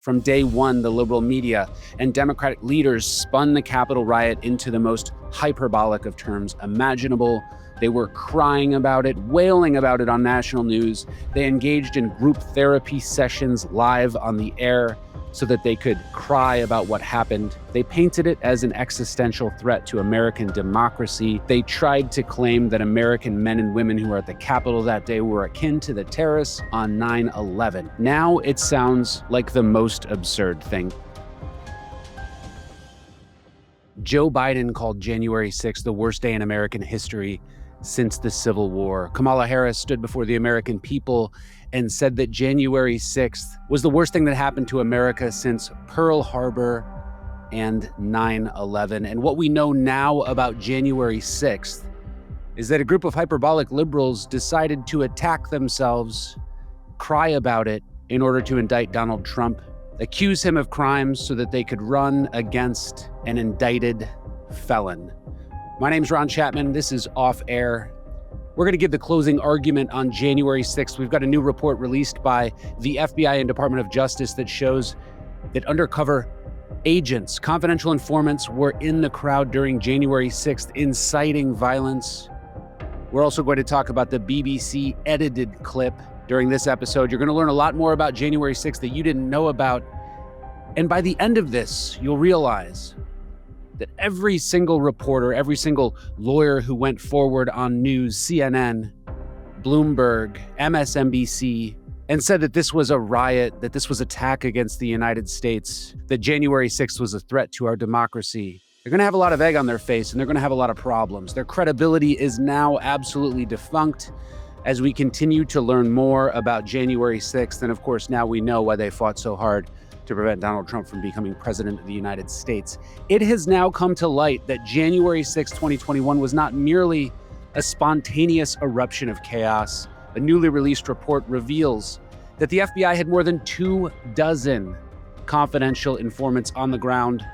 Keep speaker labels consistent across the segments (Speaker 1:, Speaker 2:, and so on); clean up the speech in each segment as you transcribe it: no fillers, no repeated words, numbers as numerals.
Speaker 1: From day one, the liberal media and Democratic leaders spun the Capitol riot into the most hyperbolic of terms imaginable. They were crying about it, wailing about it on national news. They engaged in group therapy sessions live on the air so that they could cry about what happened. They painted it as an existential threat to American democracy. They tried to claim that American men and women who were at the Capitol that day were akin to the terrorists on 9/11. Now it sounds like the most absurd thing. Joe Biden called January 6th the worst day in American history since the Civil War. Kamala Harris stood before the American people and said that January 6th was the worst thing that happened to America since Pearl Harbor and 9/11. And what we know now about January 6th is that a group of hyperbolic liberals decided to attack themselves, cry about it in order to indict Donald Trump, accuse him of crimes so that they could run against an indicted felon. My name's Ron Chapman. This is Off Air. We're going to give the closing argument on January 6th. We've got a new report released by the FBI and Department of Justice that shows that undercover agents, confidential informants, were in the crowd during January 6th, inciting violence. We're also going to talk about the BBC edited clip during this episode. You're going to learn a lot more about January 6th that you didn't know about. And by the end of this, you'll realize that every single reporter, every single lawyer who went forward on news, CNN, Bloomberg, MSNBC, and said that this was a riot, that this was attack against the United States, that January 6th was a threat to our democracy, they're going to have a lot of egg on their face and they're going to have a lot of problems. Their credibility is now absolutely defunct as we continue to learn more about January 6th. And of course, now we know why they fought so hard to prevent Donald Trump from becoming president of the United States. It has now come to light that January 6, 2021 was not merely a spontaneous eruption of chaos. A newly released report reveals that the FBI had more than 24 confidential informants on the ground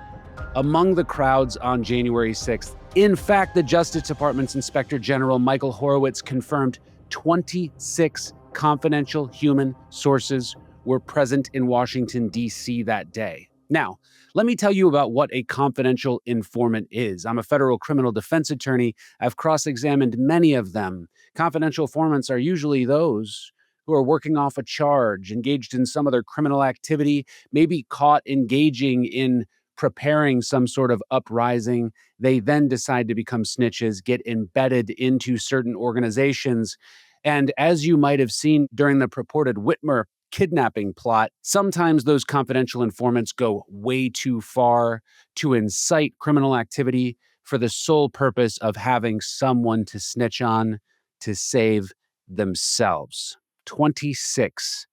Speaker 1: among the crowds on January 6th. In fact, the Justice Department's Inspector General Michael Horowitz confirmed 26 confidential human sources were present in Washington, D.C. that day. Now, let me tell you about what a confidential informant is. I'm a federal criminal defense attorney. I've cross-examined many of them. Confidential informants are usually those who are working off a charge, engaged in some other criminal activity, maybe caught engaging in preparing some sort of uprising. They then decide to become snitches, get embedded into certain organizations. And as you might have seen during the purported Whitmer kidnapping plot, sometimes those confidential informants go way too far to incite criminal activity for the sole purpose of having someone to snitch on to save themselves. 26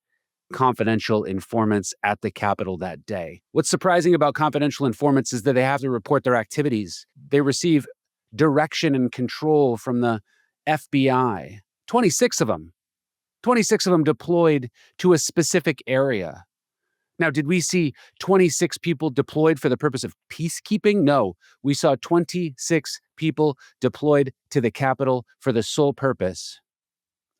Speaker 1: confidential informants at the Capitol that day. What's surprising about confidential informants is that they have to report their activities. They receive direction and control from the FBI. 26 of them. 26 of them deployed to a specific area. Now, did we see 26 people deployed for the purpose of peacekeeping? No, we saw 26 people deployed to the Capitol for the sole purpose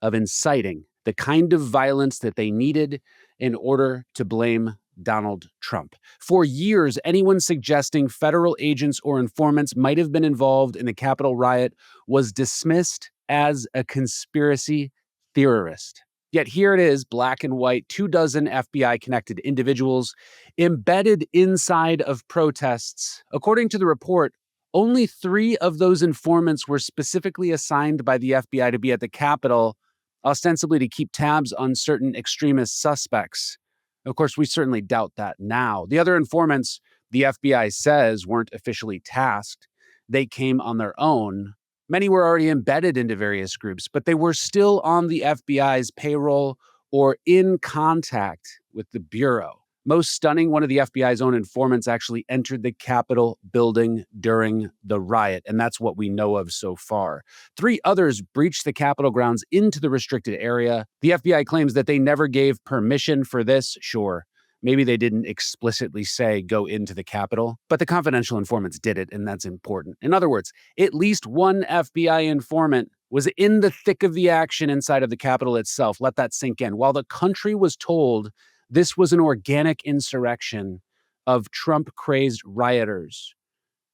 Speaker 1: of inciting the kind of violence that they needed in order to blame Donald Trump. For years, anyone suggesting federal agents or informants might have been involved in the Capitol riot was dismissed as a conspiracy theorist. Yet here it is, black and white, 24 FBI-connected individuals embedded inside of protests. According to the report, only 3 of those informants were specifically assigned by the FBI to be at the Capitol, ostensibly to keep tabs on certain extremist suspects. Of course, we certainly doubt that now. The other informants, the FBI says, weren't officially tasked. They came on their own. Many were already embedded into various groups, but they were still on the FBI's payroll or in contact with the Bureau. Most stunning, one of the FBI's own informants actually entered the Capitol building during the riot, and that's what we know of so far. 3 others breached the Capitol grounds into the restricted area. The FBI claims that they never gave permission for this. Sure, maybe they didn't explicitly say go into the Capitol, but the confidential informants did it, and that's important. In other words, at least one FBI informant was in the thick of the action inside of the Capitol itself. Let that sink in. While the country was told This was an organic insurrection of Trump-crazed rioters.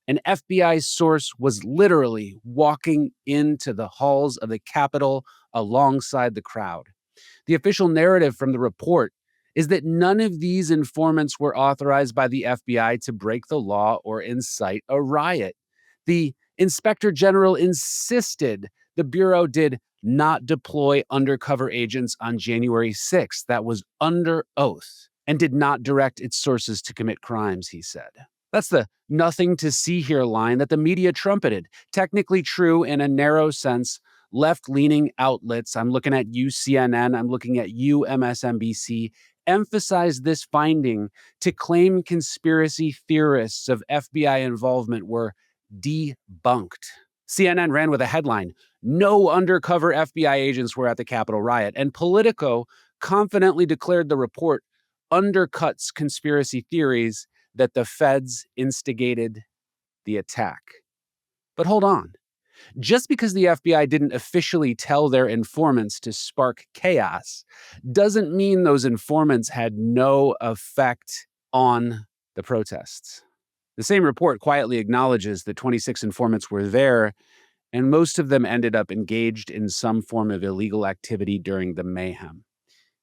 Speaker 1: An FBI source was literally walking into the halls of the Capitol alongside the crowd. The official narrative from the report is that none of these informants were authorized by the FBI to break the law or incite a riot. The inspector general insisted the Bureau did not deploy undercover agents on January 6th. That was under oath, and did not direct its sources to commit crimes, he said. That's the nothing to see here line that the media trumpeted. Technically true in a narrow sense. Left-leaning outlets, I'm looking at UCNN, I'm looking at UMSNBC, emphasized this finding to claim conspiracy theorists of FBI involvement were debunked. CNN ran with a headline, "No undercover FBI agents were at the Capitol riot," and Politico confidently declared the report undercuts conspiracy theories that the feds instigated the attack. But hold on. Just because the FBI didn't officially tell their informants to spark chaos doesn't mean those informants had no effect on the protests. The same report quietly acknowledges that 26 informants were there, and most of them ended up engaged in some form of illegal activity during the mayhem.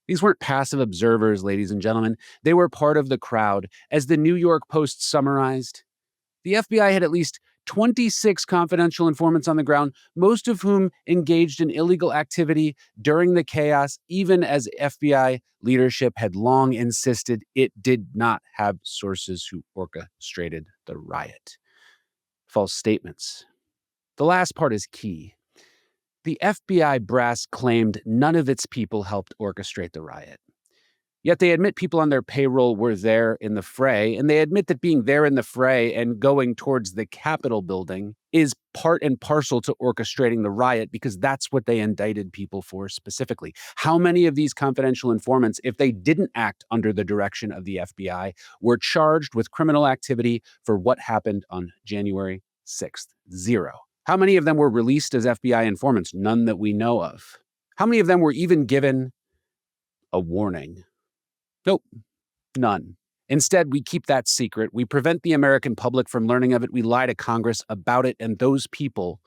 Speaker 1: These weren't passive observers, ladies and gentlemen. They were part of the crowd. As the New York Post summarized, the FBI had at least 26 confidential informants on the ground, most of whom engaged in illegal activity during the chaos, even as FBI leadership had long insisted it did not have sources who orchestrated the riot. False statements. The last part is key. The FBI brass claimed none of its people helped orchestrate the riot. Yet they admit people on their payroll were there in the fray, and they admit that being there in the fray and going towards the Capitol building is part and parcel to orchestrating the riot, because that's what they indicted people for specifically. How many of these confidential informants, if they didn't act under the direction of the FBI, were charged with criminal activity for what happened on January 6th? Zero. How many of them were released as FBI informants? None that we know of. How many of them were even given a warning? Nope, none. Instead, we keep that secret. We prevent the American public from learning of it. We lie to Congress about it, and those people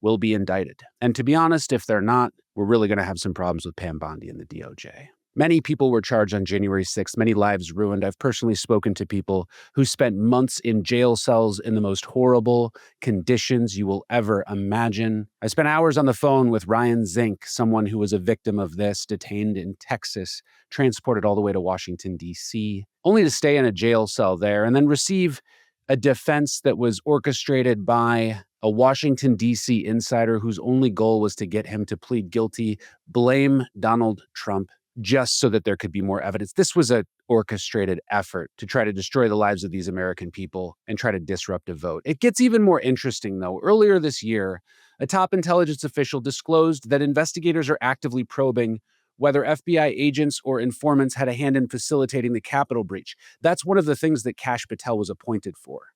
Speaker 1: will be indicted. And to be honest, if they're not, we're really going to have some problems with Pam Bondi and the DOJ. Many people were charged on January 6th, many lives ruined. I've personally spoken to people who spent months in jail cells in the most horrible conditions you will ever imagine. I spent hours on the phone with Ryan Zink, someone who was a victim of this, detained in Texas, transported all the way to Washington, D.C., only to stay in a jail cell there and then receive a defense that was orchestrated by a Washington, D.C. insider whose only goal was to get him to plead guilty, blame Donald Trump, just so that there could be more evidence. This was an orchestrated effort to try to destroy the lives of these American people and try to disrupt a vote. It gets even more interesting, though. Earlier this year, a top intelligence official disclosed that investigators are actively probing whether FBI agents or informants had a hand in facilitating the Capitol breach. That's one of the things that Kash Patel was appointed for.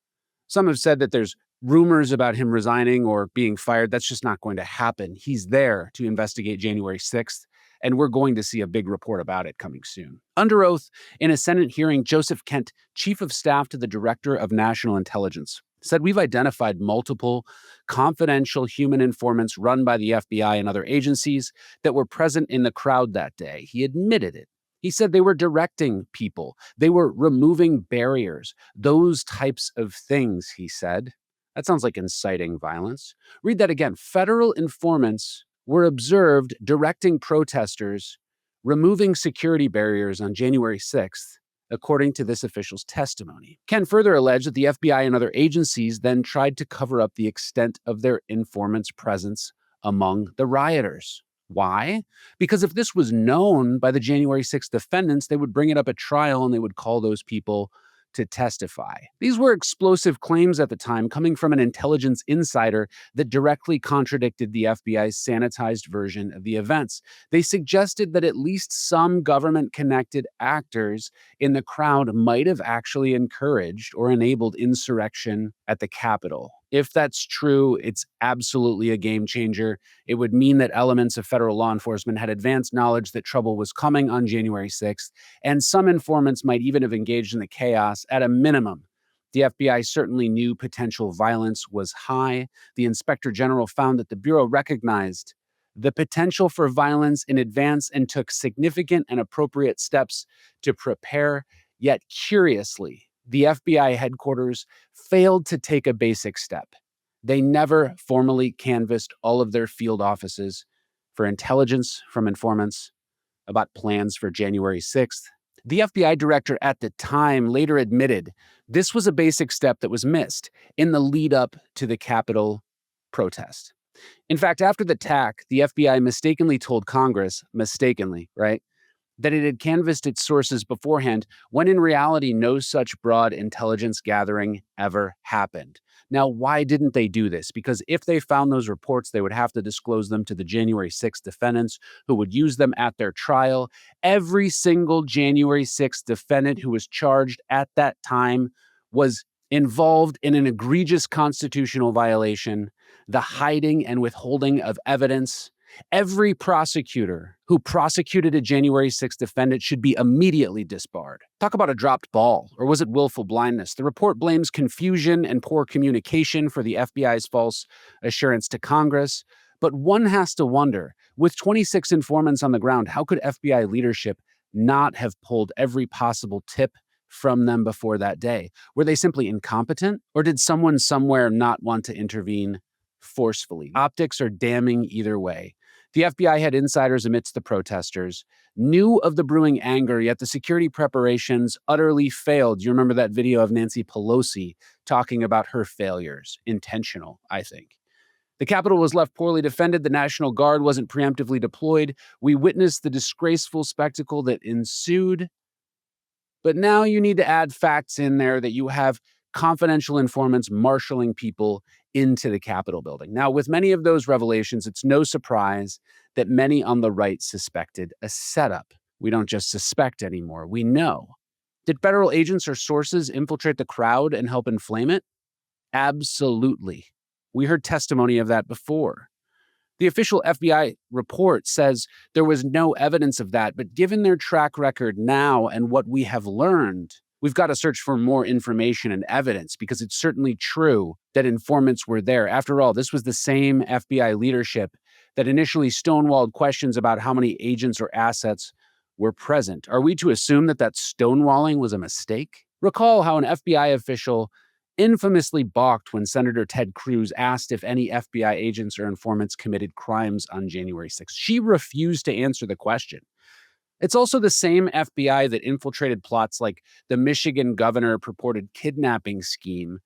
Speaker 1: Some have said that there's rumors about him resigning or being fired. That's just not going to happen. He's there to investigate January 6th. And we're going to see a big report about it coming soon. Under oath, in a Senate hearing, Joseph Kent, chief of staff to the Director of National Intelligence, said we've identified multiple confidential human informants run by the FBI and other agencies that were present in the crowd that day. He admitted it. He said they were directing people. They were removing barriers. Those types of things, he said. That sounds like inciting violence. Read that again. Federal informants were observed directing protesters, removing security barriers on January 6th, according to this official's testimony. Ken further alleged that the FBI and other agencies then tried to cover up the extent of their informants' presence among the rioters. Why? Because if this was known by the January 6th defendants, they would bring it up at trial and they would call those people to testify. These were explosive claims at the time, coming from an intelligence insider that directly contradicted the FBI's sanitized version of the events. They suggested that at least some government-connected actors in the crowd might have actually encouraged or enabled insurrection at the Capitol. If that's true, it's absolutely a game changer. It would mean that elements of federal law enforcement had advanced knowledge that trouble was coming on January 6th, and some informants might even have engaged in the chaos. At a minimum, the FBI certainly knew potential violence was high. The Inspector General found that the Bureau recognized the potential for violence in advance and took significant and appropriate steps to prepare. Yet, curiously, the FBI headquarters failed to take a basic step. They never formally canvassed all of their field offices for intelligence from informants about plans for January 6th. The FBI director at the time later admitted this was a basic step that was missed in the lead up to the Capitol protest. In fact, after the attack, the FBI mistakenly told Congress, right, that it had canvassed its sources beforehand, when in reality, no such broad intelligence gathering ever happened. Now, why didn't they do this? Because if they found those reports, they would have to disclose them to the January 6th defendants who would use them at their trial. Every single January 6th defendant who was charged at that time was involved in an egregious constitutional violation, the hiding and withholding of evidence. Every prosecutor who prosecuted a January 6th defendant should be immediately disbarred. Talk about a dropped ball, or was it willful blindness? The report blames confusion and poor communication for the FBI's false assurance to Congress. But one has to wonder, with 26 informants on the ground, how could FBI leadership not have pulled every possible tip from them before that day? Were they simply incompetent, or did someone somewhere not want to intervene forcefully? Optics are damning either way. The FBI had insiders amidst the protesters, knew of the brewing anger, yet the security preparations utterly failed. You remember that video of Nancy Pelosi talking about her failures? Intentional, I think. The Capitol was left poorly defended. The National Guard wasn't preemptively deployed. We witnessed the disgraceful spectacle that ensued. But now you need to add facts in there that you have confidential informants marshaling people into the Capitol building. Now, with many of those revelations, it's no surprise that many on the right suspected a setup. We don't just suspect anymore, we know. Did federal agents or sources infiltrate the crowd and help inflame it? Absolutely. We heard testimony of that before. The official FBI report says there was no evidence of that, but given their track record now and what we have learned, we've got to search for more information and evidence, because it's certainly true that informants were there. After all, this was the same FBI leadership that initially stonewalled questions about how many agents or assets were present. Are we to assume that stonewalling was a mistake? Recall how an FBI official infamously balked when Senator Ted Cruz asked if any FBI agents or informants committed crimes on January 6th. She refused to answer the question. It's also the same FBI that infiltrated plots like the Michigan governor purported kidnapping scheme,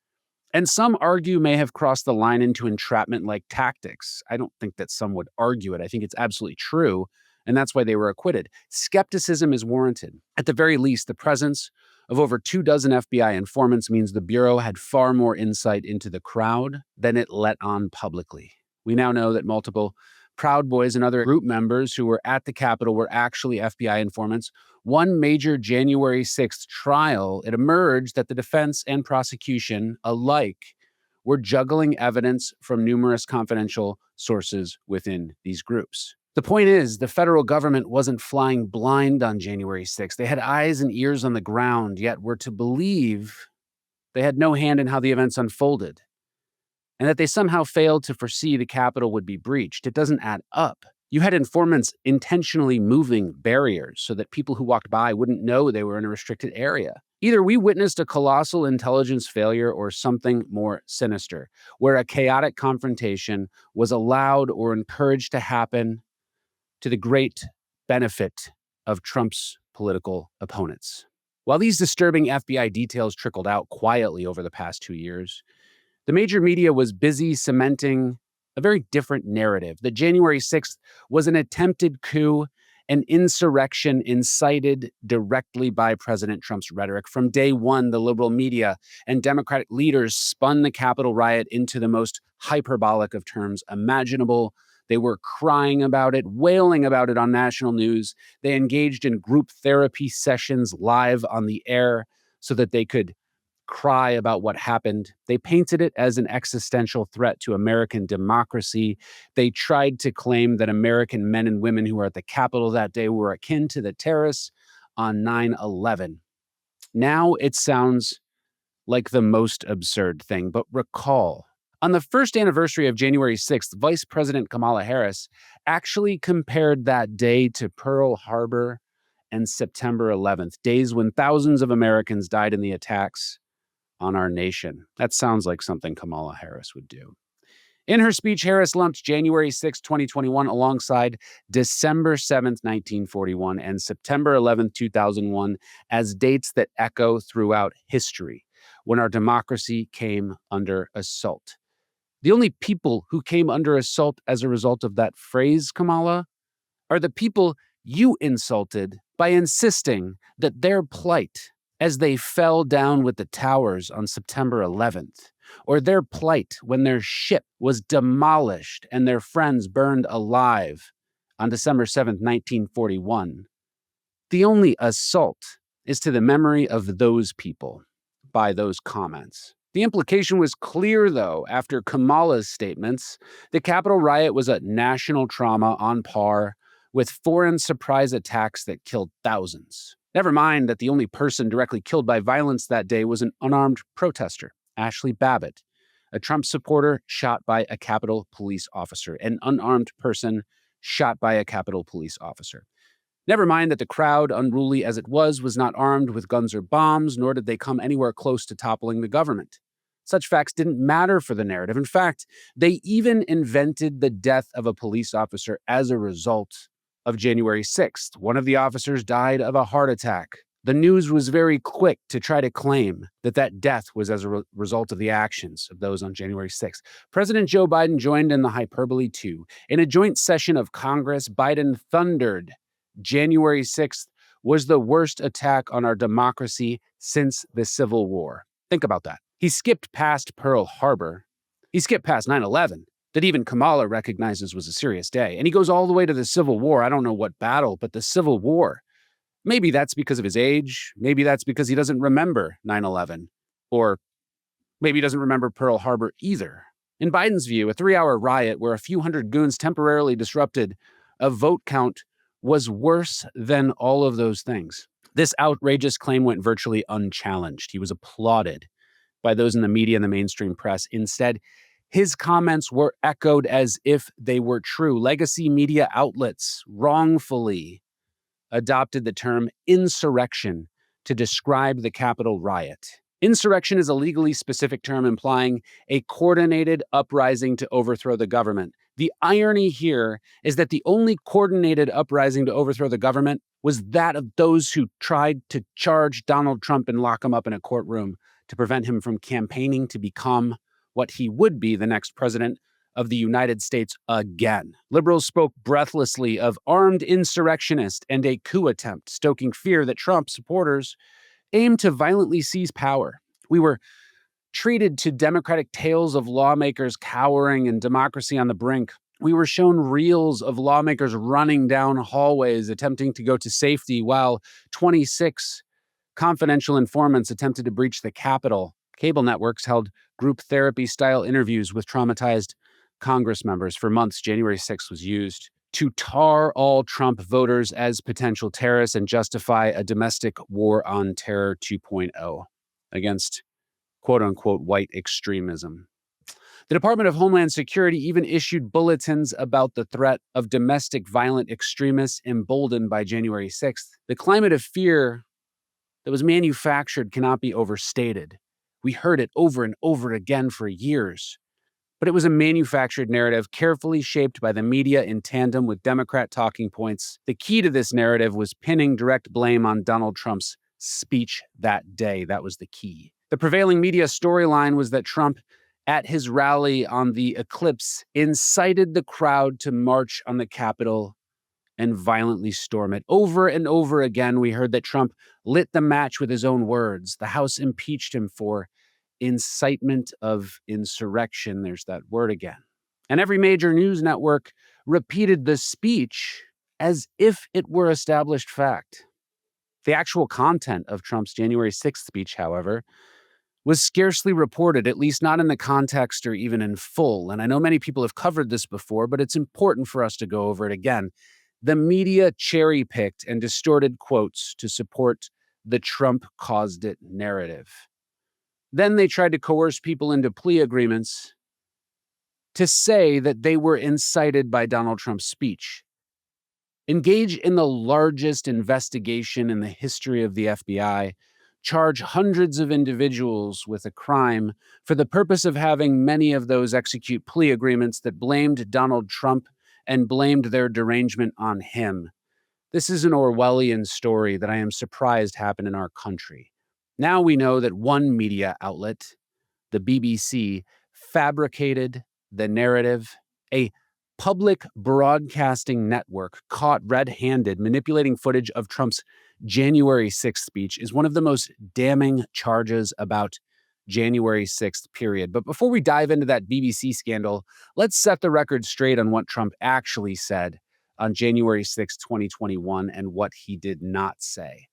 Speaker 1: and some argue may have crossed the line into entrapment-like tactics. I don't think that some would argue it. I think it's absolutely true, and that's why they were acquitted. Skepticism is warranted. At the very least, the presence of over 24 FBI informants means the Bureau had far more insight into the crowd than it let on publicly. We now know that multiple Proud Boys and other group members who were at the Capitol were actually FBI informants. One major January 6th trial, it emerged that the defense and prosecution alike were juggling evidence from numerous confidential sources within these groups. The point is, the federal government wasn't flying blind on January 6th. They had eyes and ears on the ground, yet were to believe they had no hand in how the events unfolded, and that they somehow failed to foresee the Capitol would be breached. It doesn't add up. You had informants intentionally moving barriers so that people who walked by wouldn't know they were in a restricted area. Either we witnessed a colossal intelligence failure or something more sinister, where a chaotic confrontation was allowed or encouraged to happen to the great benefit of Trump's political opponents. While these disturbing FBI details trickled out quietly over the past 2 years, the major media was busy cementing a very different narrative. That January 6th was an attempted coup, an insurrection incited directly by President Trump's rhetoric. From day one, the liberal media and Democratic leaders spun the Capitol riot into the most hyperbolic of terms imaginable. They were crying about it, wailing about it on national news. They engaged in group therapy sessions live on the air so that they could cry about what happened. They painted it as an existential threat to American democracy. They tried to claim that American men and women who were at the Capitol that day were akin to the terrorists on 9/11. Now it sounds like the most absurd thing, but recall, on the first anniversary of January 6th, Vice President Kamala Harris actually compared that day to Pearl Harbor and September 11th, days when thousands of Americans died in the attacks on our nation. That sounds like something Kamala Harris would do. In her speech, Harris lumped January 6, 2021 alongside December 7th, 1941 and September 11th, 2001 as dates that echo throughout history when our democracy came under assault. The only people who came under assault as a result of that phrase, Kamala, are the people you insulted by insisting that their plight as they fell down with the towers on September 11th, or their plight when their ship was demolished and their friends burned alive on December 7th, 1941. The only assault is to the memory of those people by those comments. The implication was clear, though, after Kamala's statements. The Capitol riot was a national trauma on par with foreign surprise attacks that killed thousands. Never mind that the only person directly killed by violence that day was an unarmed protester, Ashley Babbitt, a Trump supporter shot by a Capitol police officer, an unarmed person shot by a Capitol police officer. Never mind that the crowd, unruly as it was not armed with guns or bombs, nor did they come anywhere close to toppling the government. Such facts didn't matter for the narrative. In fact, they even invented the death of a police officer as a result of January 6th. One of the officers died of a heart attack. The news was very quick to try to claim that death was as a result of the actions of those on January 6th. President Joe Biden joined in the hyperbole too. In a joint session of Congress, Biden thundered January 6th was the worst attack on our democracy since the Civil War. Think about that. He skipped past Pearl Harbor. He skipped past 9/11, that even Kamala recognizes was a serious day. And he goes all the way to the Civil War. I don't know what battle, but the Civil War. Maybe that's because of his age. Maybe that's because he doesn't remember 9/11. Or maybe he doesn't remember Pearl Harbor either. In Biden's view, a 3-hour riot where a few hundred goons temporarily disrupted a vote count was worse than all of those things. This outrageous claim went virtually unchallenged. He was applauded by those in the media and the mainstream press. Instead, his comments were echoed as if they were true. Legacy media outlets wrongfully adopted the term insurrection to describe the Capitol riot. Insurrection is a legally specific term implying a coordinated uprising to overthrow the government. The irony here is that the only coordinated uprising to overthrow the government was that of those who tried to charge Donald Trump and lock him up in a courtroom to prevent him from campaigning to become what he would be, the next president of the United States again. Liberals spoke breathlessly of armed insurrectionist and a coup attempt, stoking fear that Trump supporters aimed to violently seize power. We were treated to democratic tales of lawmakers cowering and democracy on the brink. We were shown reels of lawmakers running down hallways attempting to go to safety while 26 confidential informants attempted to breach the Capitol. Cable networks held group therapy-style interviews with traumatized Congress members. For months, January 6th was used to tar all Trump voters as potential terrorists and justify a domestic war on terror 2.0 against quote-unquote white extremism. The Department of Homeland Security even issued bulletins about the threat of domestic violent extremists emboldened by January 6th. The climate of fear that was manufactured cannot be overstated. We heard it over and over again for years. But it was a manufactured narrative carefully shaped by the media in tandem with Democrat talking points. The key to this narrative was pinning direct blame on Donald Trump's speech that day. That was the key. The prevailing media storyline was that Trump, at his rally on the eclipse, incited the crowd to march on the Capitol and violently storm it. Over and over again, we heard that Trump lit the match with his own words. The House impeached him for incitement of insurrection. There's that word again. And every major news network repeated the speech as if it were established fact. The actual content of Trump's January 6th speech, however, was scarcely reported, at least not in the context or even in full. And I know many people have covered this before, but it's important for us to go over it again. The media cherry-picked and distorted quotes to support the Trump caused it narrative. Then they tried to coerce people into plea agreements to say that they were incited by Donald Trump's speech. Engage in the largest investigation in the history of the FBI, charge hundreds of individuals with a crime for the purpose of having many of those execute plea agreements that blamed Donald Trump and blamed their derangement on him. This is an Orwellian story that I am surprised happened in our country. Now we know that one media outlet, the BBC, fabricated the narrative. A public broadcasting network caught red-handed manipulating footage of Trump's January 6th speech is one of the most damning charges about January 6th, period. But before we dive into that BBC scandal, let's set the record straight on what Trump actually said on January 6th, 2021, and what he did not say.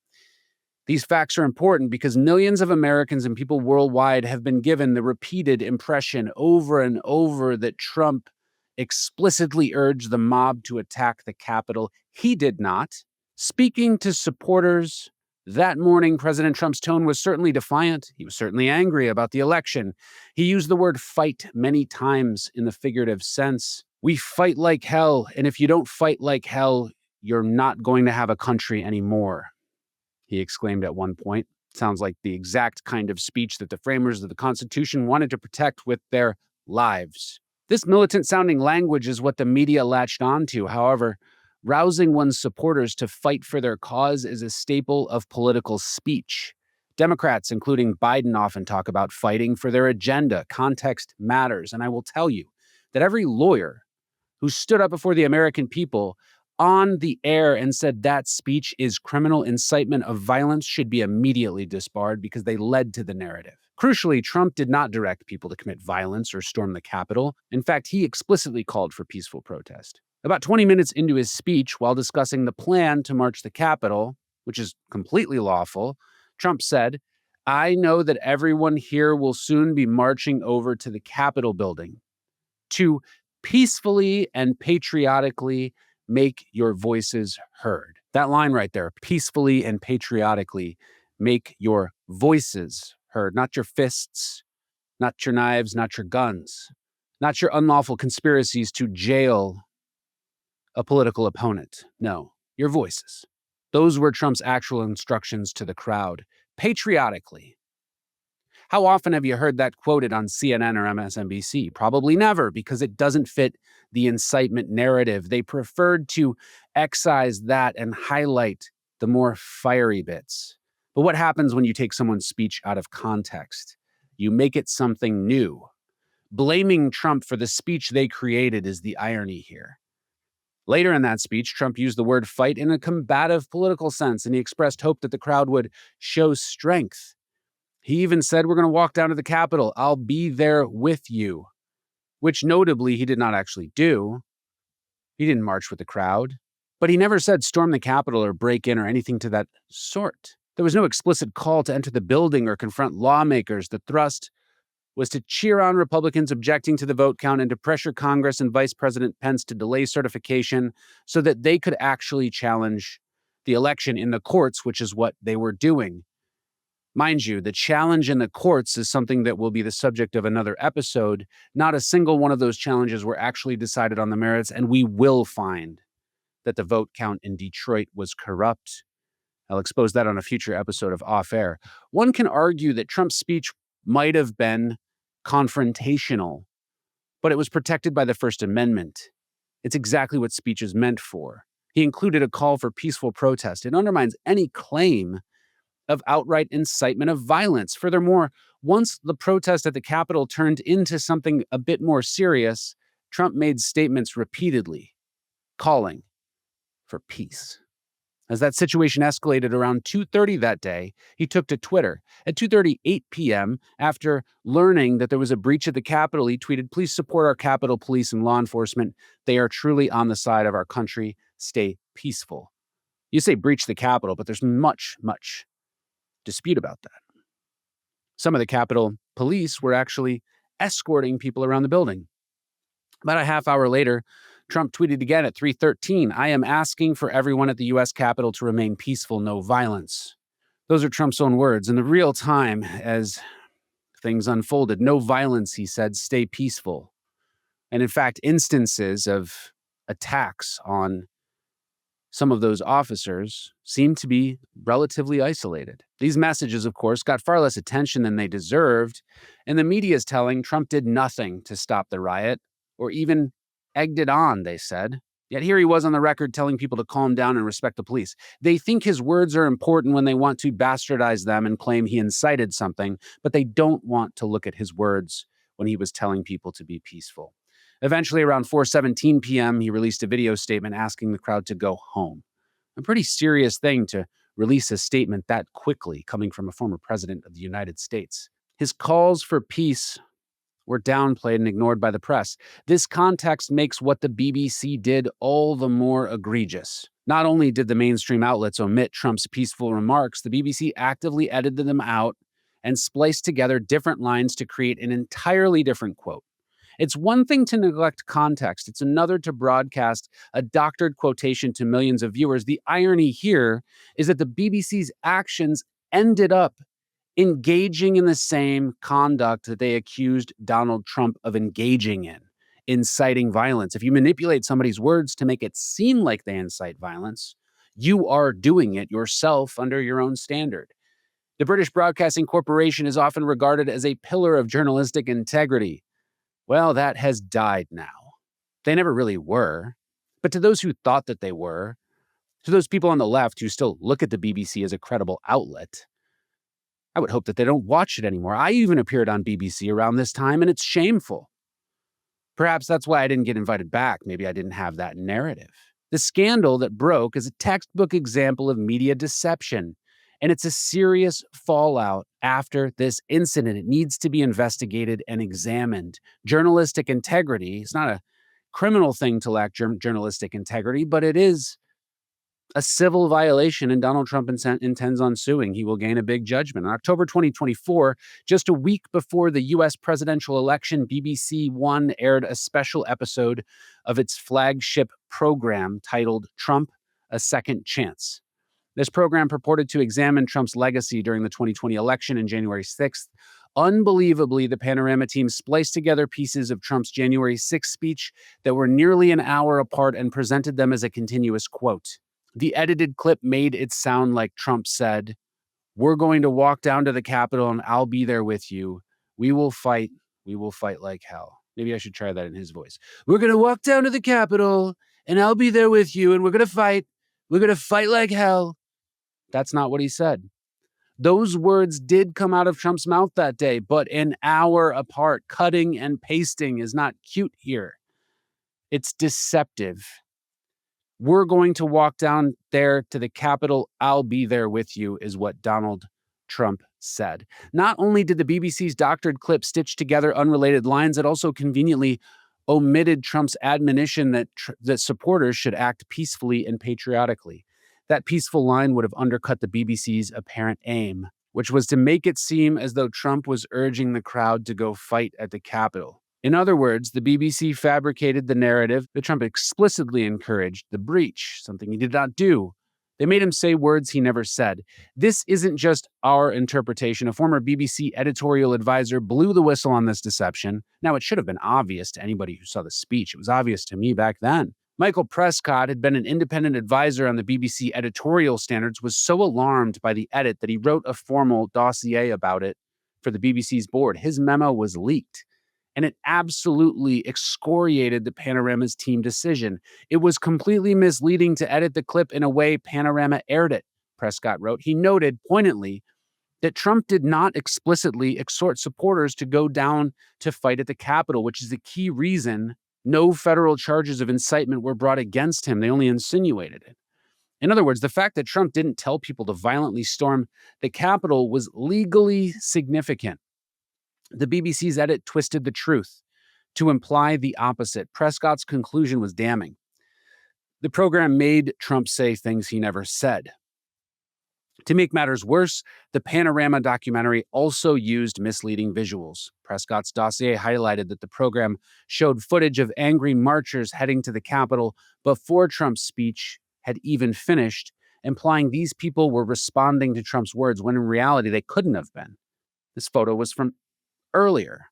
Speaker 1: These facts are important because millions of Americans and people worldwide have been given the repeated impression over and over that Trump explicitly urged the mob to attack the Capitol. He did not. Speaking to supporters that morning, President Trump's tone was certainly defiant. He was certainly angry about the election. He used the word fight many times in the figurative sense. We fight like hell, and if you don't fight like hell, you're not going to have a country anymore, he exclaimed at one point. Sounds like the exact kind of speech that the framers of the Constitution wanted to protect with their lives. This militant-sounding language is what the media latched onto. However, rousing one's supporters to fight for their cause is a staple of political speech. Democrats, including Biden, often talk about fighting for their agenda. Context matters. And I will tell you that every lawyer who stood up before the American people on the air and said that speech is criminal incitement of violence should be immediately disbarred because they led to the narrative. Crucially, Trump did not direct people to commit violence or storm the Capitol. In fact, he explicitly called for peaceful protest. About 20 minutes into his speech, while discussing the plan to march the Capitol, which is completely lawful, Trump said, "I know that everyone here will soon be marching over to the Capitol building to peacefully and patriotically make your voices heard." That line right there, peacefully and patriotically make your voices heard, not your fists, not your knives, not your guns, not your unlawful conspiracies to jail a political opponent. No, your voices. Those were Trump's actual instructions to the crowd, patriotically. How often have you heard that quoted on CNN or MSNBC? Probably never, because it doesn't fit the incitement narrative. They preferred to excise that and highlight the more fiery bits. But what happens when you take someone's speech out of context? You make it something new. Blaming Trump for the speech they created is the irony here. Later in that speech, Trump used the word fight in a combative political sense, and he expressed hope that the crowd would show strength. He even said, "We're going to walk down to the Capitol. I'll be there with you," which notably he did not actually do. He didn't march with the crowd, but he never said storm the Capitol or break in or anything to that sort. There was no explicit call to enter the building or confront lawmakers. The thrust was to cheer on Republicans objecting to the vote count and to pressure Congress and Vice President Pence to delay certification so that they could actually challenge the election in the courts, which is what they were doing. Mind you, the challenge in the courts is something that will be the subject of another episode. Not a single one of those challenges were actually decided on the merits, and we will find that the vote count in Detroit was corrupt. I'll expose that on a future episode of Off Air. One can argue that Trump's speech might have been confrontational, but it was protected by the First Amendment. It's exactly what speech is meant for. He included a call for peaceful protest. It undermines any claim of outright incitement of violence. Furthermore, once the protest at the Capitol turned into something a bit more serious, Trump made statements repeatedly calling for peace. As that situation escalated around 2:30 that day, he took to Twitter. At 2:38 p.m., after learning that there was a breach at the Capitol, he tweeted, "Please support our Capitol Police and law enforcement. They are truly on the side of our country. Stay peaceful." You say breach the Capitol, but there's much dispute about that. Some of the Capitol police were actually escorting people around the building. About a half hour later, Trump tweeted again at 3:13, "I am asking for everyone at the U.S. Capitol to remain peaceful, no violence." Those are Trump's own words. In the real time, as things unfolded, no violence, he said, stay peaceful. And in fact, instances of attacks on some of those officers seem to be relatively isolated. These messages, of course, got far less attention than they deserved, and the media is telling Trump did nothing to stop the riot, or even egged it on, they said. Yet here he was on the record telling people to calm down and respect the police. They think his words are important when they want to bastardize them and claim he incited something, but they don't want to look at his words when he was telling people to be peaceful. Eventually, around 4:17 p.m., he released a video statement asking the crowd to go home. A pretty serious thing to release a statement that quickly, coming from a former president of the United States. His calls for peace were downplayed and ignored by the press. This context makes what the BBC did all the more egregious. Not only did the mainstream outlets omit Trump's peaceful remarks, the BBC actively edited them out and spliced together different lines to create an entirely different quote. It's one thing to neglect context. It's another to broadcast a doctored quotation to millions of viewers. The irony here is that the BBC's actions ended up engaging in the same conduct that they accused Donald Trump of engaging in, inciting violence. If you manipulate somebody's words to make it seem like they incite violence, you are doing it yourself under your own standard. The British Broadcasting Corporation is often regarded as a pillar of journalistic integrity. Well, that has died now. They never really were. But to those who thought that they were, to those people on the left who still look at the BBC as a credible outlet, I would hope that they don't watch it anymore. I even appeared on BBC around this time, and it's shameful. Perhaps that's why I didn't get invited back. Maybe I didn't have that narrative. The scandal that broke is a textbook example of media deception, and it's a serious fallout after this incident. It needs to be investigated and examined. Journalistic integrity is not a criminal thing to lack journalistic integrity, but it is a civil violation, and Donald Trump intends on suing. He will gain a big judgment. On October 2024, just a week before the U.S. presidential election, BBC One aired a special episode of its flagship program titled Trump, A Second Chance. This program purported to examine Trump's legacy during the 2020 election on January 6th. Unbelievably, the Panorama team spliced together pieces of Trump's January 6th speech that were nearly an hour apart and presented them as a continuous quote. The edited clip made it sound like Trump said, "We're going to walk down to the Capitol and I'll be there with you. We will fight. We will fight like hell." Maybe I should try that in his voice. "We're going to walk down to the Capitol and I'll be there with you and we're going to fight. We're going to fight like hell." That's not what he said. Those words did come out of Trump's mouth that day, but an hour apart. Cutting and pasting is not cute here. It's deceptive. "We're going to walk down there to the Capitol. I'll be there with you," is what Donald Trump said. Not only did the BBC's doctored clip stitch together unrelated lines, it also conveniently omitted Trump's admonition that supporters should act peacefully and patriotically. That peaceful line would have undercut the BBC's apparent aim, which was to make it seem as though Trump was urging the crowd to go fight at the Capitol. In other words, the BBC fabricated the narrative that Trump explicitly encouraged the breach, something he did not do. They made him say words he never said. This isn't just our interpretation. A former BBC editorial advisor blew the whistle on this deception. Now, it should have been obvious to anybody who saw the speech. It was obvious to me back then. Michael Prescott had been an independent advisor on the BBC editorial standards, was so alarmed by the edit that he wrote a formal dossier about it for the BBC's board. His memo was leaked, and it absolutely excoriated the Panorama's team decision. "It was completely misleading to edit the clip in a way Panorama aired it," Prescott wrote. He noted pointedly that Trump did not explicitly exhort supporters to go down to fight at the Capitol, which is the key reason no federal charges of incitement were brought against him. They only insinuated it. In other words, the fact that Trump didn't tell people to violently storm the Capitol was legally significant. The BBC's edit twisted the truth to imply the opposite. Prescott's conclusion was damning. The program made Trump say things he never said. To make matters worse, the Panorama documentary also used misleading visuals. Prescott's dossier highlighted that the program showed footage of angry marchers heading to the Capitol before Trump's speech had even finished, implying these people were responding to Trump's words when in reality they couldn't have been. This photo was from earlier.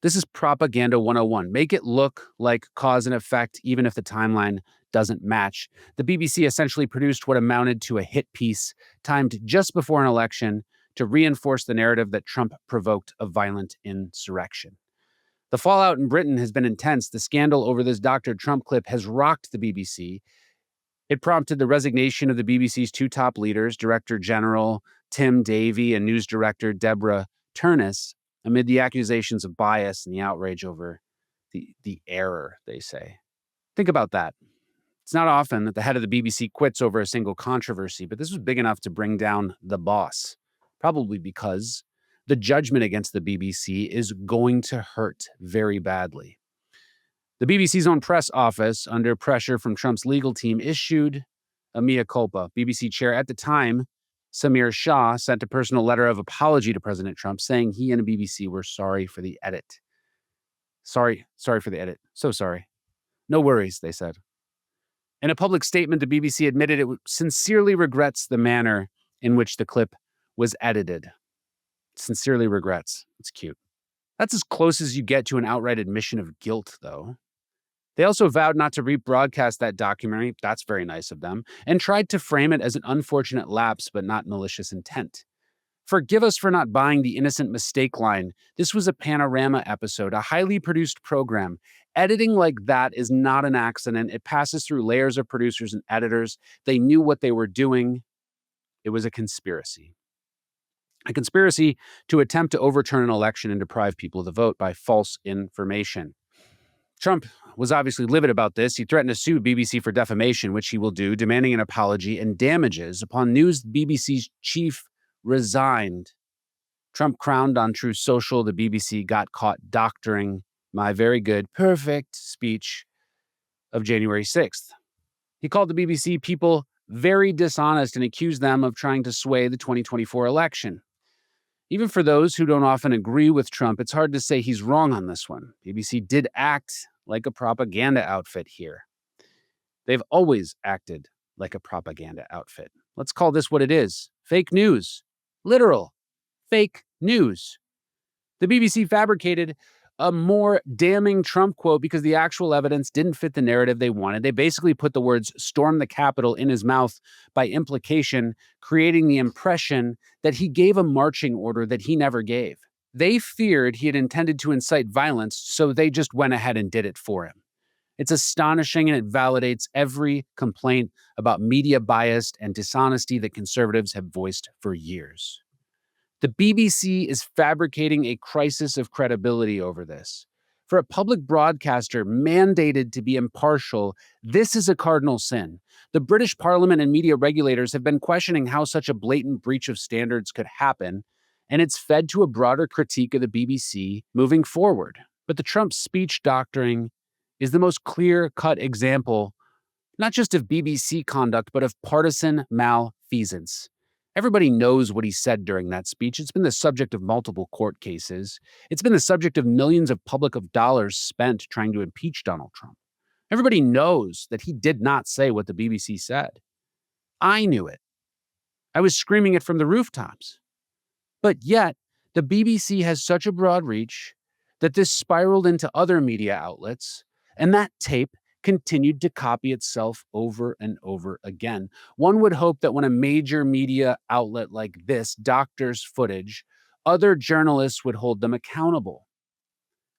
Speaker 1: This is propaganda 101. Make it look like cause and effect, even if the timeline doesn't match. The BBC essentially produced what amounted to a hit piece timed just before an election to reinforce the narrative that Trump provoked a violent insurrection. The fallout in Britain has been intense. The scandal over this Dr. Trump clip has rocked the BBC. It prompted the resignation of the BBC's two top leaders, Director General Tim Davie and News Director Deborah Turnus, amid the accusations of bias and the outrage over the error, they say. Think about that. It's not often that the head of the BBC quits over a single controversy, but this was big enough to bring down the boss, probably because the judgment against the BBC is going to hurt very badly. The BBC's own press office, under pressure from Trump's legal team, issued a mea culpa. BBC chair at the time, Samir Shah, sent a personal letter of apology to President Trump, saying he and the BBC were sorry for the edit. Sorry for the edit. So sorry. No worries, they said. In a public statement, the BBC admitted it sincerely regrets the manner in which the clip was edited. Sincerely regrets. It's cute. That's as close as you get to an outright admission of guilt, though. They also vowed not to rebroadcast that documentary, that's very nice of them, and tried to frame it as an unfortunate lapse but not malicious intent. Forgive us for not buying the innocent mistake line. This was a Panorama episode, a highly produced program. Editing like that is not an accident. It passes through layers of producers and editors. They knew what they were doing. It was a conspiracy. A conspiracy to attempt to overturn an election and deprive people of the vote by false information. Trump was obviously livid about this. He threatened to sue BBC for defamation, which he will do, demanding an apology and damages. Upon news BBC's chief resigned, Trump crowned on Truth Social, the BBC got caught doctoring my very good, perfect speech of January 6th. He called the BBC people very dishonest and accused them of trying to sway the 2024 election. Even for those who don't often agree with Trump, it's hard to say he's wrong on this one. BBC did act like a propaganda outfit here. They've always acted like a propaganda outfit. Let's call this what it is. Fake news. Literal. Fake news. The BBC fabricated a more damning Trump quote because the actual evidence didn't fit the narrative they wanted. They basically put the words "storm the Capitol" in his mouth by implication, creating the impression that he gave a marching order that he never gave. They feared he had intended to incite violence, so they just went ahead and did it for him. It's astonishing, and it validates every complaint about media bias and dishonesty that conservatives have voiced for years. The BBC is fabricating a crisis of credibility over this. For a public broadcaster mandated to be impartial, this is a cardinal sin. The British Parliament and media regulators have been questioning how such a blatant breach of standards could happen, and it's fed to a broader critique of the BBC moving forward. But the Trump speech doctoring is the most clear-cut example, not just of BBC conduct, but of partisan malfeasance. Everybody knows what he said during that speech. It's been the subject of multiple court cases. It's been the subject of millions of public dollars spent trying to impeach Donald Trump. Everybody knows that he did not say what the BBC said. I knew it. I was screaming it from the rooftops. But yet, the BBC has such a broad reach that this spiraled into other media outlets, and that tape continued to copy itself over and over again. One would hope that when a major media outlet like this doctors footage, other journalists would hold them accountable.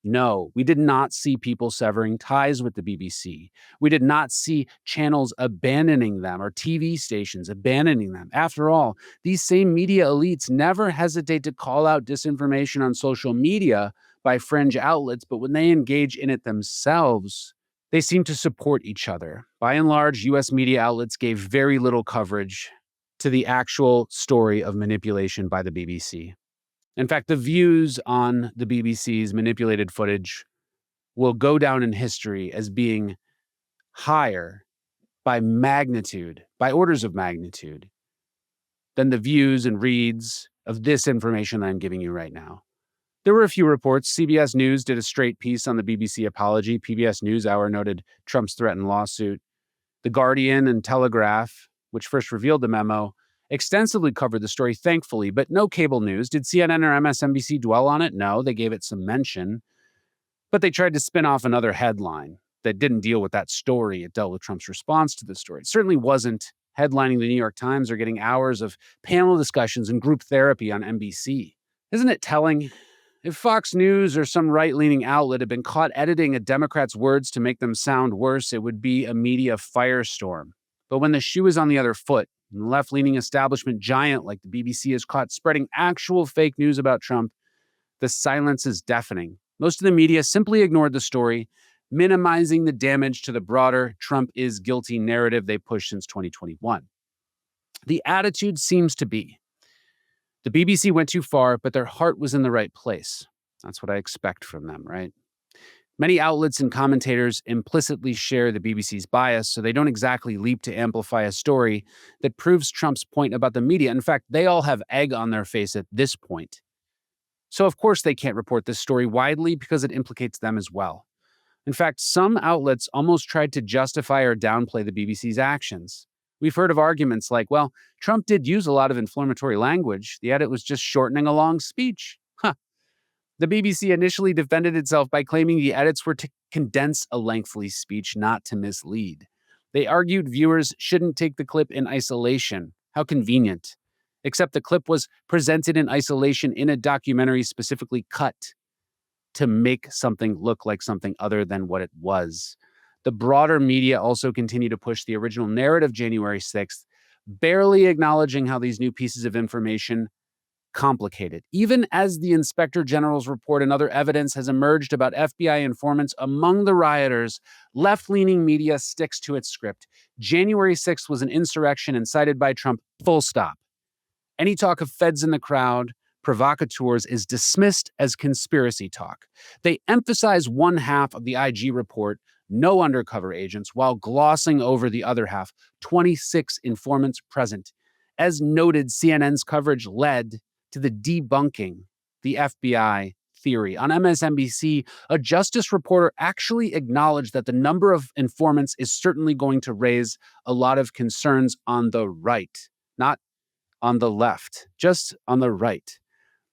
Speaker 1: No, we did not see people severing ties with the BBC. We did not see channels abandoning them or TV stations abandoning them. After all, these same media elites never hesitate to call out disinformation on social media by fringe outlets, but when they engage in it themselves, they seem to support each other. By and large, US media outlets gave very little coverage to the actual story of manipulation by the BBC. In fact, the views on the BBC's manipulated footage will go down in history as being higher by magnitude, by orders of magnitude, than the views and reads of this information I'm giving you right now. There were a few reports. CBS News did a straight piece on the BBC apology. PBS NewsHour noted Trump's threatened lawsuit. The Guardian and Telegraph, which first revealed the memo, extensively covered the story, thankfully, but no cable news. Did CNN or MSNBC dwell on it? No, they gave it some mention. But they tried to spin off another headline that didn't deal with that story. It dealt with Trump's response to the story. It certainly wasn't headlining the New York Times or getting hours of panel discussions and group therapy on NBC. Isn't it telling? If Fox News or some right-leaning outlet had been caught editing a Democrat's words to make them sound worse, it would be a media firestorm. But when the shoe is on the other foot, and the left-leaning establishment giant like the BBC is caught spreading actual fake news about Trump, the silence is deafening. Most of the media simply ignored the story, minimizing the damage to the broader Trump is guilty narrative they pushed since 2021. The attitude seems to be, the BBC went too far, but their heart was in the right place. That's what I expect from them, right? Many outlets and commentators implicitly share the BBC's bias, so they don't exactly leap to amplify a story that proves Trump's point about the media. In fact, they all have egg on their face at this point. So of course they can't report this story widely because it implicates them as well. In fact, some outlets almost tried to justify or downplay the BBC's actions. We've heard of arguments like, well, Trump did use a lot of inflammatory language. The edit was just shortening a long speech. The BBC initially defended itself by claiming the edits were to condense a lengthy speech, not to mislead. They argued viewers shouldn't take the clip in isolation. How convenient. Except the clip was presented in isolation in a documentary specifically cut to make something look like something other than what it was. The broader media also continue to push the original narrative January 6th, barely acknowledging how these new pieces of information complicated. Even as the Inspector General's report and other evidence has emerged about FBI informants among the rioters, left-leaning media sticks to its script. January 6th was an insurrection incited by Trump, full stop. Any talk of feds in the crowd, provocateurs, is dismissed as conspiracy talk. They emphasize one half of the IG report, no undercover agents, while glossing over the other half, 26 informants present. As noted, CNN's coverage led to the debunking the FBI theory. On MSNBC, a justice reporter actually acknowledged that the number of informants is certainly going to raise a lot of concerns on the right, not on the left, just on the right.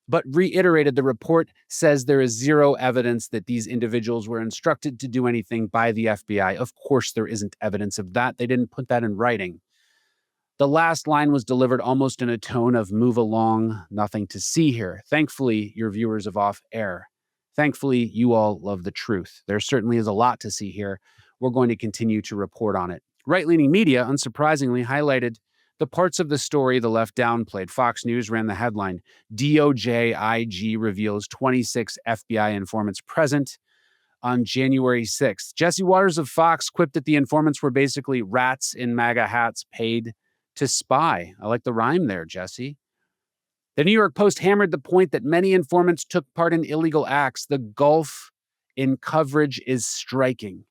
Speaker 1: But reiterated the report says there is zero evidence that these individuals were instructed to do anything by the FBI. Of course, there isn't evidence of that. They didn't put that in writing. The last line was delivered almost in a tone of move along, nothing to see here. Thankfully, your viewers of Off Air. Thankfully, you all love the truth. There certainly is a lot to see here. We're going to continue to report on it. Right-leaning media, unsurprisingly, highlighted the parts of the story the left downplayed. Fox News ran the headline, DOJ IG reveals 26 FBI informants present on January 6th. Jesse Waters of Fox quipped that the informants were basically rats in MAGA hats paid to spy. I like the rhyme there, Jesse. The New York Post hammered the point that many informants took part in illegal acts. The gulf in coverage is striking.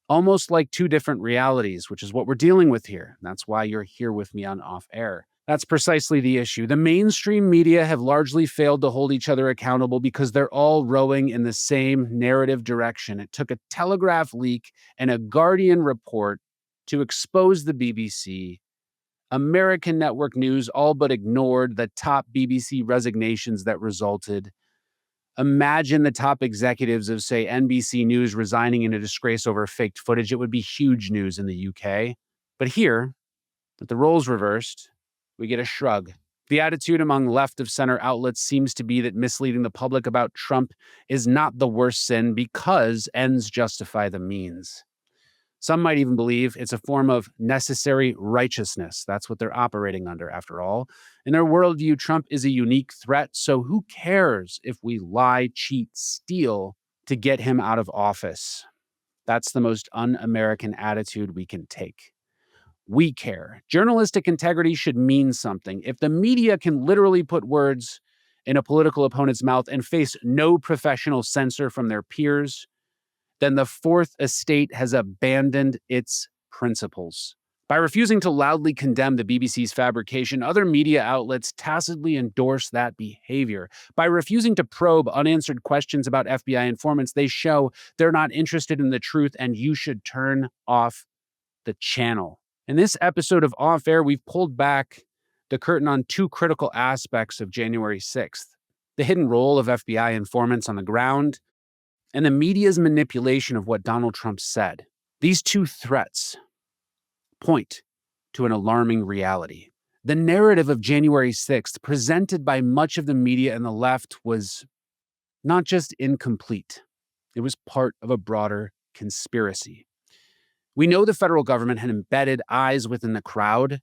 Speaker 1: Almost like two different realities, which is what we're dealing with here. That's why you're here with me on Off Air. That's precisely the issue. The mainstream media have largely failed to hold each other accountable because they're all rowing in the same narrative direction. It took a Telegraph leak and a Guardian report to expose the BBC. American Network News all but ignored the top BBC resignations that resulted. Imagine the top executives of, say, NBC News resigning in a disgrace over faked footage. It would be huge news in the UK. But here, with the roles reversed, we get a shrug. The attitude among left-of-center outlets seems to be that misleading the public about Trump is not the worst sin because ends justify the means. Some might even believe it's a form of necessary righteousness. That's what they're operating under, after all. In their worldview, Trump is a unique threat, so who cares if we lie, cheat, steal to get him out of office? That's the most un-American attitude we can take. We care. Journalistic integrity should mean something. If the media can literally put words in a political opponent's mouth and face no professional censor from their peers, then the Fourth Estate has abandoned its principles. By refusing to loudly condemn the BBC's fabrication, other media outlets tacitly endorse that behavior. By refusing to probe unanswered questions about FBI informants, they show they're not interested in the truth and you should turn off the channel. In this episode of Off Air, we've pulled back the curtain on two critical aspects of January 6th: the hidden role of FBI informants on the ground and the media's manipulation of what Donald Trump said. These two threats point to an alarming reality. The narrative of January 6th, presented by much of the media and the left, was not just incomplete, it was part of a broader conspiracy. We know the federal government had embedded eyes within the crowd.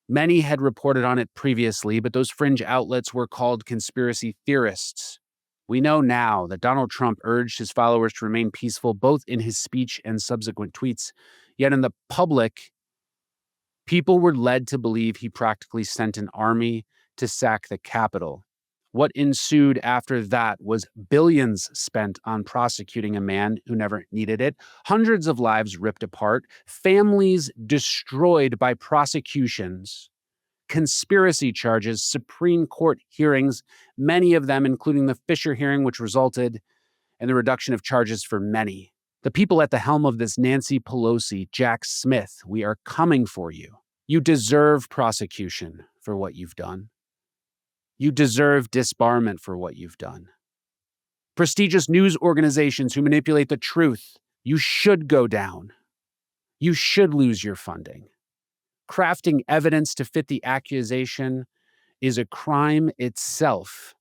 Speaker 1: Many had reported on it previously, but those fringe outlets were called conspiracy theorists. We know now that Donald Trump urged his followers to remain peaceful, both in his speech and subsequent tweets. Yet in the public, people were led to believe he practically sent an army to sack the Capitol. What ensued after that was billions spent on prosecuting a man who never needed it, hundreds of lives ripped apart, families destroyed by prosecutions, conspiracy charges, Supreme Court hearings, many of them including the Fisher hearing, which resulted in the reduction of charges for many. The people at the helm of this: Nancy Pelosi, Jack Smith, we are coming for you. You deserve prosecution for what you've done. You deserve disbarment for what you've done. Prestigious news organizations who manipulate the truth, you should go down. You should lose your funding. Crafting evidence to fit the accusation is a crime itself.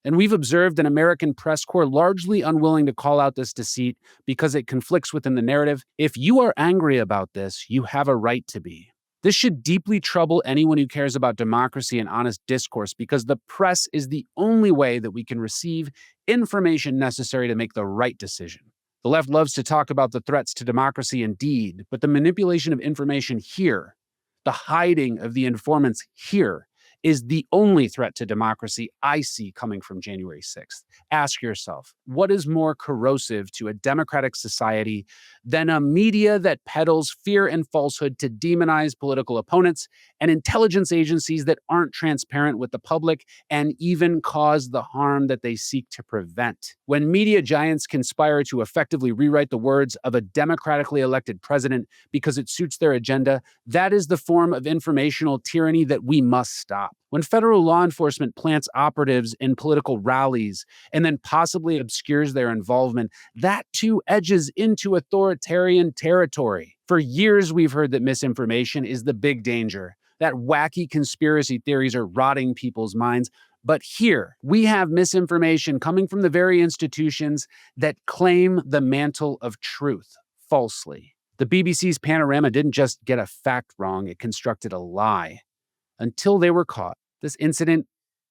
Speaker 1: And we've observed an American press corps largely unwilling to call out this deceit because it conflicts within the narrative. If you are angry about this, you have a right to be. This should deeply trouble anyone who cares about democracy and honest discourse, because the press is the only way that we can receive information necessary to make the right decision. The left loves to talk about the threats to democracy indeed, but the manipulation of information here, the hiding of the informants here, is the only threat to democracy I see coming from January 6th. Ask yourself, what is more corrosive to a democratic society than a media that peddles fear and falsehood to demonize political opponents, and intelligence agencies that aren't transparent with the public and even cause the harm that they seek to prevent? When media giants conspire to effectively rewrite the words of a democratically elected president because it suits their agenda, that is the form of informational tyranny that we must stop. When federal law enforcement plants operatives in political rallies and then possibly obscures their involvement, that too edges into authoritarian territory. For years, we've heard that misinformation is the big danger, that wacky conspiracy theories are rotting people's minds. But here, we have misinformation coming from the very institutions that claim the mantle of truth falsely. The BBC's Panorama didn't just get a fact wrong, it constructed a lie. Until they were caught. This incident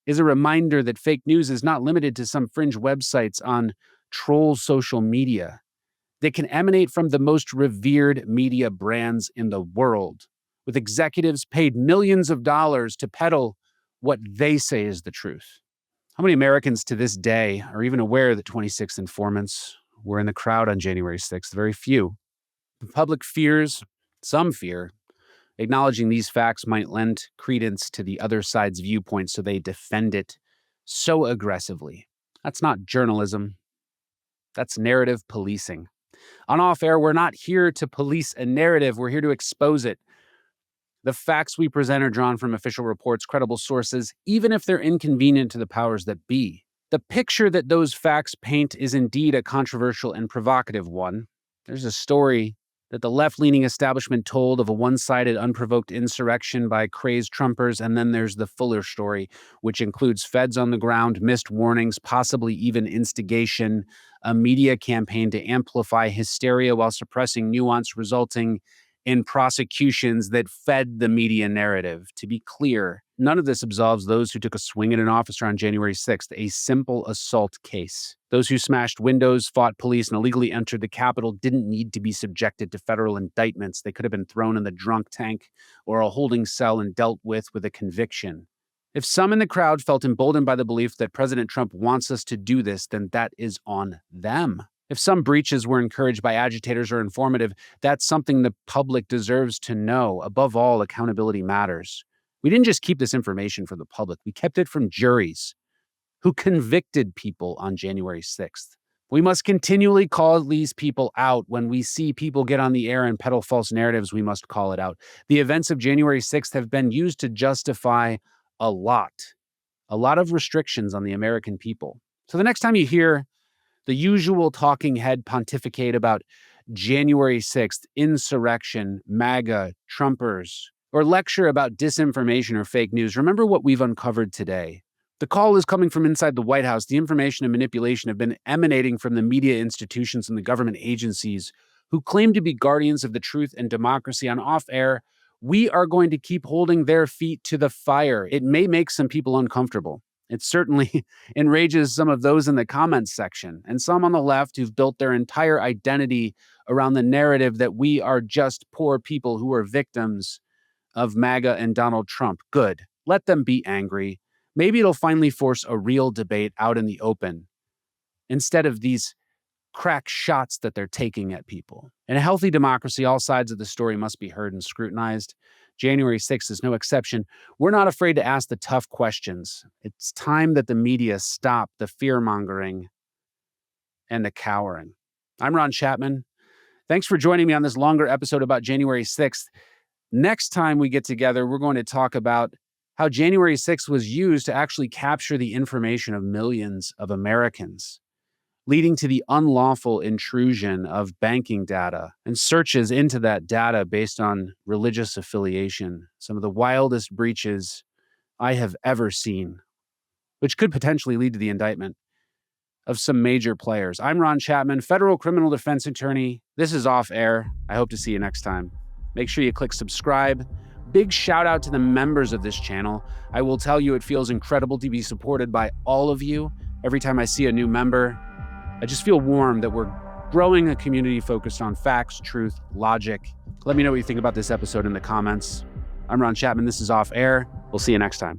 Speaker 1: is a reminder that fake news is not limited to some fringe websites on troll social media. They can emanate from the most revered media brands in the world, with executives paid millions of dollars to peddle what they say is the truth. How many Americans to this day are even aware that 26 informants were in the crowd on January 6th? Very few. The public fears, some fear, acknowledging these facts might lend credence to the other side's viewpoint, so they defend it so aggressively. That's not journalism. That's narrative policing. On Off Air, we're not here to police a narrative. We're here to expose it. The facts we present are drawn from official reports, credible sources, even if they're inconvenient to the powers that be. The picture that those facts paint is indeed a controversial and provocative one. There's a story that the left-leaning establishment told of a one-sided, unprovoked insurrection by crazed Trumpers, and then there's the fuller story, which includes feds on the ground, missed warnings, possibly even instigation, a media campaign to amplify hysteria while suppressing nuance, resulting in prosecutions that fed the media narrative. To be clear, none of this absolves those who took a swing at an officer on January 6th, a simple assault case. Those who smashed windows, fought police, and illegally entered the Capitol didn't need to be subjected to federal indictments. They could have been thrown in the drunk tank or a holding cell and dealt with a conviction. If some in the crowd felt emboldened by the belief that President Trump wants us to do this, then that is on them. If some breaches were encouraged by agitators or informative, that's something the public deserves to know. Above all, accountability matters. We didn't just keep this information for the public, we kept it from juries who convicted people on January 6th. We must continually call these people out. When we see people get on the air and peddle false narratives, we must call it out. The events of January 6th have been used to justify a lot of restrictions on the American people. So the next time you hear the usual talking head pontificate about January 6th, insurrection, MAGA, Trumpers, or lecture about disinformation or fake news, remember what we've uncovered today. The call is coming from inside the White House. The information and manipulation have been emanating from the media institutions and the government agencies who claim to be guardians of the truth and democracy. On off air, we are going to keep holding their feet to the fire. It may make some people uncomfortable. It certainly enrages some of those in the comments section and some on the left who've built their entire identity around the narrative that we are just poor people who are victims of MAGA and Donald Trump. Good. Let them be angry. Maybe it'll finally force a real debate out in the open instead of these crack shots that they're taking at people. In a healthy democracy, all sides of the story must be heard and scrutinized. January 6th is no exception. We're not afraid to ask the tough questions. It's time that the media stop the fear-mongering and the cowering. I'm Ron Chapman. Thanks for joining me on this longer episode about January 6th. Next time we get together, we're going to talk about how January 6th was used to actually capture the information of millions of Americans, leading to the unlawful intrusion of banking data and searches into that data based on religious affiliation. Some of the wildest breaches I have ever seen, which could potentially lead to the indictment of some major players. I'm Ron Chapman, federal criminal defense attorney. This is Off Air. I hope to see you next time. Make sure you click subscribe. Big shout out to the members of this channel. I will tell you, it feels incredible to be supported by all of you. Every time I see a new member, I just feel warm that we're growing a community focused on facts, truth, logic. Let me know what you think about this episode in the comments. I'm Ron Chapman. This is Off Air. We'll see you next time.